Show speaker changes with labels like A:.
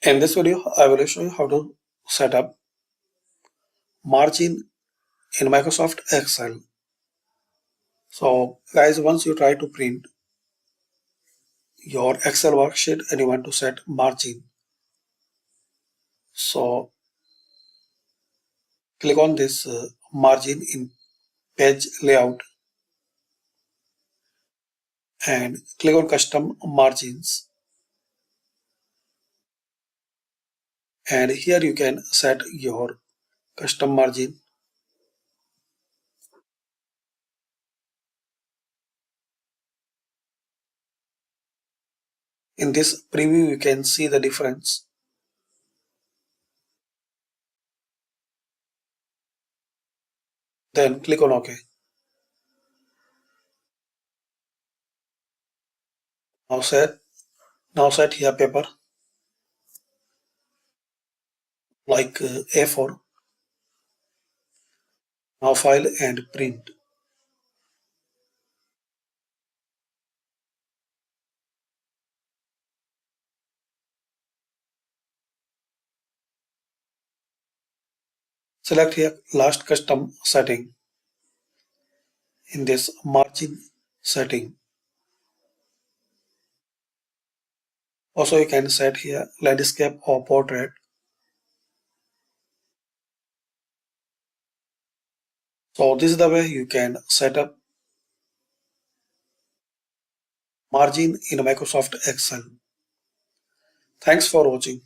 A: In this video, I will show you how to set up margin in Microsoft Excel. So guys, once you try to print your Excel worksheet and you want to set margin, so click on this margin in page layout and click on custom margins, and here you can set your custom margin. In this preview you can see the difference. Then click on OK. Now set here paper like A4. Now file and print. Select here last custom setting in this margin setting. Also you can set here landscape or portrait. So this is the way you can set up margin in Microsoft Excel. Thanks for watching.